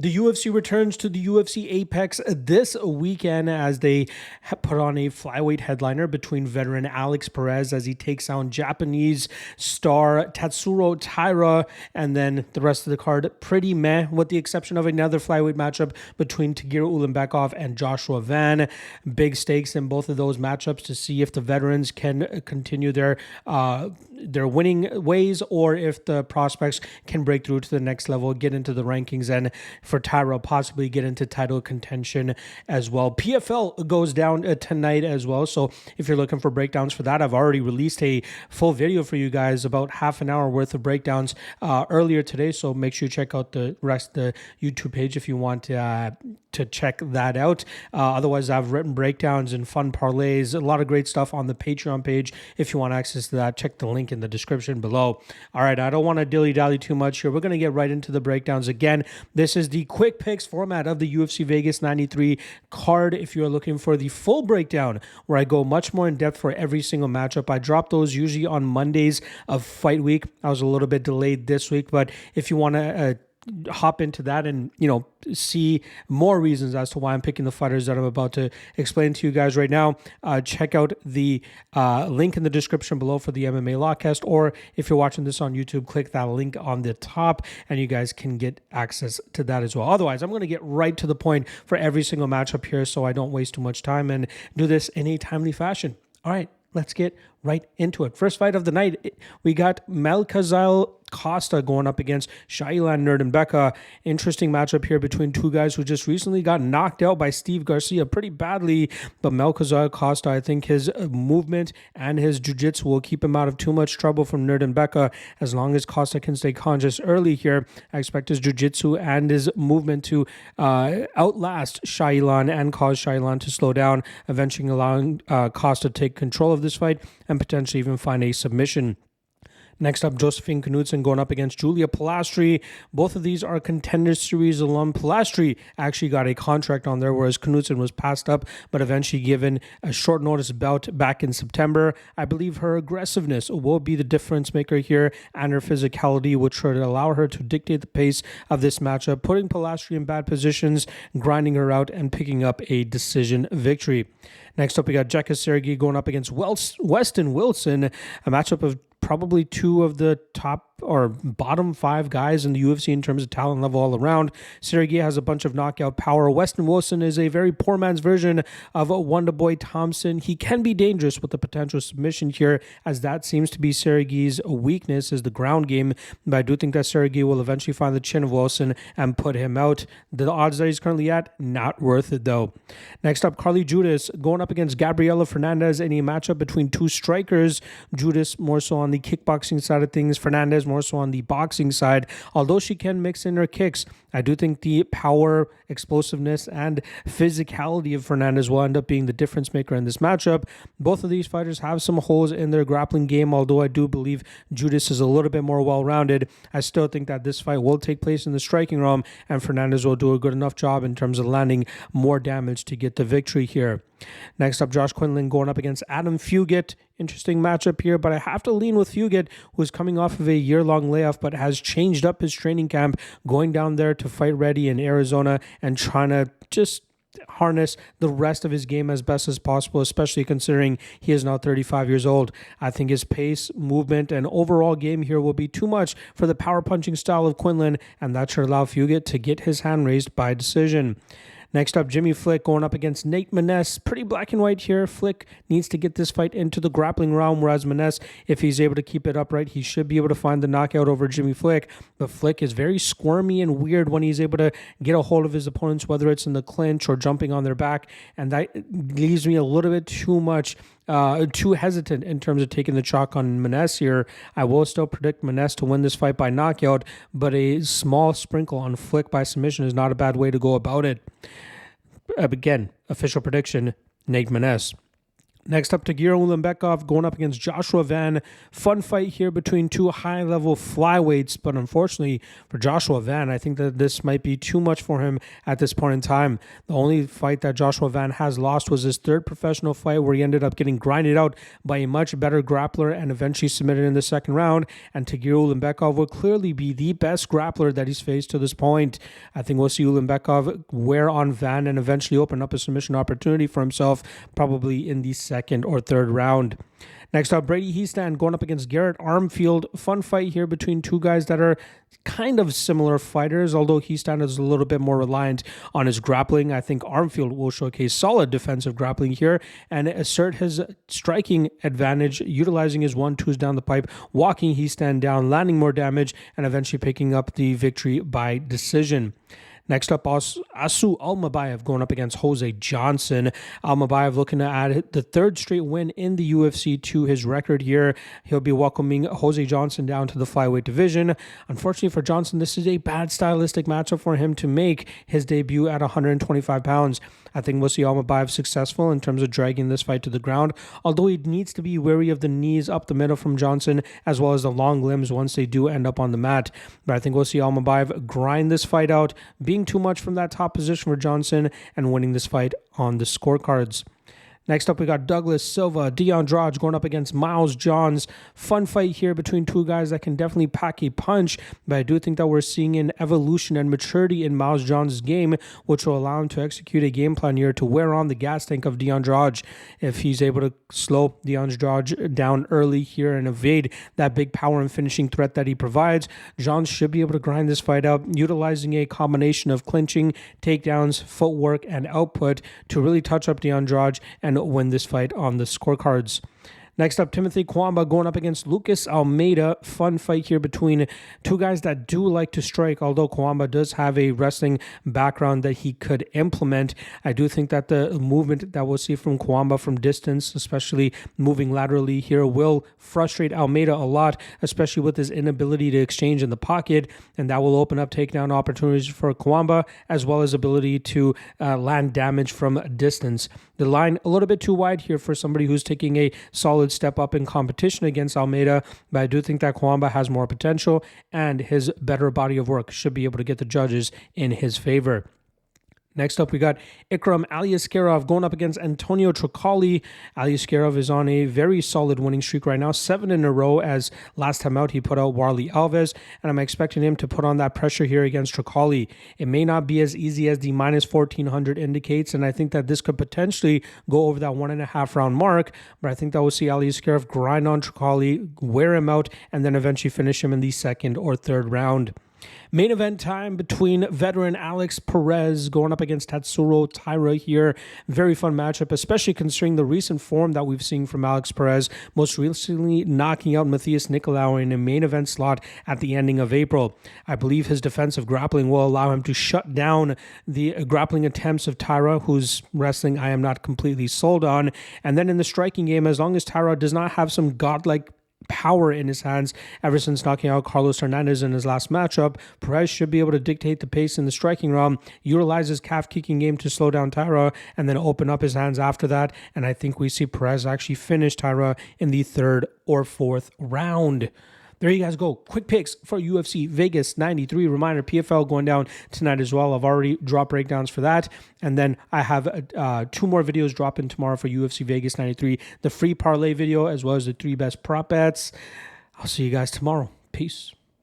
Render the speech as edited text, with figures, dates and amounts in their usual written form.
The UFC returns to the UFC Apex this weekend as they put on a flyweight headliner between veteran Alex Perez as he takes on Japanese star Tatsuro Taira, and then the rest of the card pretty meh, with the exception of another flyweight matchup between Taira Ulanbekov and Joshua Van. Big stakes in both of those matchups to see if the veterans can continue their winning ways or if the prospects can break through to the next level, get into the rankings, and for Taira possibly get into title contention as well. PFL goes down tonight as well, so if you're looking for breakdowns for that, I've already released a full video for you guys, about half an hour worth of breakdowns earlier today, so make sure you check out the rest of the YouTube page if you want to check that out. Otherwise, I've written breakdowns and fun parlays, a lot of great stuff on the Patreon page. If you want access to that, check the link in the description below. All right, I don't want to dilly-dally too much here. We're going to get right into the breakdowns. Again, this is the quick picks format of the UFC Vegas 93 card. If you're looking for the full breakdown, where I go much more in depth for every single matchup, I drop those usually on Mondays of fight week. I was a little bit delayed this week, but if you want to hop into that and see more reasons as to why I'm picking the fighters that I'm about to explain to you guys right now, check out the link in the description below for the MMA Lawcast, or if you're watching this on YouTube, click that link on the top and you guys can get access to that as well. Otherwise, I'm going to get right to the point for every single matchup here so I don't waste too much time and do this in a timely fashion. All right, let's get right into it. First fight of the night, we got Malkazal Costa going up against Hiestand Nuerdanbieke. Interesting matchup here between two guys who just recently got knocked out by Steve Garcia pretty badly, but Malkazal Costa, I think his movement and his jiu-jitsu will keep him out of too much trouble from Nuerdanbieke as long as Costa can stay conscious early here. I expect his jiu-jitsu and his movement to outlast Hiestand and cause Hiestand to slow down, eventually allowing Costa to take control of this fight and potentially even find a submission. Next up, Josephine Knutsson going up against Julia Polastri. Both of these are Contender Series alum. Polastri actually got a contract on there, whereas Knutsson was passed up, but eventually given a short notice bout back in September. I believe her aggressiveness will be the difference maker here, and her physicality, which should allow her to dictate the pace of this matchup, putting Polastri in bad positions, grinding her out, and picking up a decision victory. Next up, we got Saragih going up against Weston Wilson, a matchup of probably two of the top or bottom five guys in the UFC in terms of talent level all around. Saragih has a bunch of knockout power. Weston Wilson is a very poor man's version of Wonderboy Thompson. He can be dangerous with the potential submission here, as that seems to be Saragih's weakness, is the ground game, but I do think that Saragih will eventually find the chin of Wilson and put him out. The odds that he's currently at, not worth it though. Next up, Carly Judice going up against Gabriela Fernandes in a matchup between two strikers. Judice more so on the kickboxing side of things, Fernandes more so on the boxing side. Although she can mix in her kicks, I do think the power, explosiveness, and physicality of Fernandes will end up being the difference maker in this matchup. Both of these fighters have some holes in their grappling game, although I do believe Judice is a little bit more well-rounded. I still think that this fight will take place in the striking realm, and Fernandes will do a good enough job in terms of landing more damage to get the victory here. Next up, Josh Quinlan going up against Adam Fugitt. Interesting matchup here, but I have to lean with Fugitt, who's coming off of a year-long layoff, but has changed up his training camp, going down there to fight ready in Arizona and trying to just harness the rest of his game as best as possible, especially considering he is now 35 years old. I think his pace, movement, and overall game here will be too much for the power punching style of Quinlan, and that should allow Fugitt to get his hand raised by decision. Next up, Jimmy Flick going up against Nate Maness. Pretty black and white here. Flick needs to get this fight into the grappling realm, whereas Maness, if he's able to keep it upright, he should be able to find the knockout over Jimmy Flick. But Flick is very squirmy and weird when he's able to get a hold of his opponents, whether it's in the clinch or jumping on their back, and that leaves me a little bit too hesitant in terms of taking the chalk on Maness here. I will still predict Maness to win this fight by knockout, but a small sprinkle on Flick by submission is not a bad way to go about it. Again, official prediction, Nate Maness. Next up, Taira Ulanbekov going up against Joshua Van. Fun fight here between two high-level flyweights, but unfortunately for Joshua Van, I think that this might be too much for him at this point in time. The only fight that Joshua Van has lost was his third professional fight, where he ended up getting grinded out by a much better grappler and eventually submitted in the second round. And Taira Ulanbekov will clearly be the best grappler that he's faced to this point. I think we'll see Ulanbekov wear on Van and eventually open up a submission opportunity for himself, probably in the second or third round. Next up, Brady Hiestand going up against Garrett Armfield. Fun fight here between two guys that are kind of similar fighters, although Hiestand is a little bit more reliant on his grappling. I think Armfield will showcase solid defensive grappling here and assert his striking advantage, utilizing his 1-2s down the pipe, walking Hiestand down, landing more damage, and eventually picking up the victory by decision. Next up, Asu Almabaev going up against Jose Johnson. Almabaev looking to add the third straight win in the UFC to his record here. He'll be welcoming Jose Johnson down to the flyweight division. Unfortunately for Johnson, this is a bad stylistic matchup for him to make his debut at 125 pounds. I think we'll see Almabaev successful in terms of dragging this fight to the ground, although he needs to be wary of the knees up the middle from Johnson, as well as the long limbs once they do end up on the mat. But I think we'll see Almabaev grind this fight out, being too much from that top position for Johnson, and winning this fight on the scorecards. Next up, we got Douglas Silva, Andrade going up against Miles Johns. Fun fight here between two guys that can definitely pack a punch, but I do think that we're seeing an evolution and maturity in Miles Johns' game, which will allow him to execute a game plan here to wear on the gas tank of Andrade. If he's able to slow Andrade down early here and evade that big power and finishing threat that he provides, Johns should be able to grind this fight out, utilizing a combination of clinching, takedowns, footwork, and output to really touch up Andrade and win this fight on the scorecards. Next up, Timothy Cuamba going up against Lucas Almeida. Fun fight here between two guys that do like to strike, although Cuamba does have a wrestling background that he could implement. I do think that the movement that we'll see from Cuamba from distance, especially moving laterally here, will frustrate Almeida a lot, especially with his inability to exchange in the pocket, and that will open up takedown opportunities for Cuamba, as well as ability to land damage from distance. The line a little bit too wide here for somebody who's taking a solid step up in competition against Almeida, but I do think that Cuamba has more potential, and his better body of work should be able to get the judges in his favor. Next up, we got Ikram Aliskerov going up against Antonio Trocoli. Aliskerov is on a very solid winning streak right now, 7 in a row, as last time out he put out Warley Alves, and I'm expecting him to put on that pressure here against Trocoli. It may not be as easy as the minus 1400 indicates, and I think that this could potentially go over that 1.5 round mark, but I think that we'll see Aliskerov grind on Trocoli, wear him out, and then eventually finish him in the second or third round. Main event time between veteran Alex Perez going up against Tatsuro Taira here. Very fun matchup, especially considering the recent form that we've seen from Alex Perez, most recently knocking out Matthias Nicolau in a main event slot at the ending of April. I believe his defensive grappling will allow him to shut down the grappling attempts of Taira, whose wrestling I am not completely sold on. And then in the striking game, as long as Taira does not have some godlike power in his hands ever since knocking out Carlos Fernandes in his last matchup, Perez should be able to dictate the pace in the striking realm, utilize his calf kicking game to slow down Taira, and then open up his hands after that. And I think we see Perez actually finish Taira in the third or fourth round. There you guys go. Quick picks for UFC Vegas 93. Reminder, PFL going down tonight as well. I've already dropped breakdowns for that. And then I have 2 more videos dropping tomorrow for UFC Vegas 93. The free parlay video as well as the 3 best prop bets. I'll see you guys tomorrow. Peace.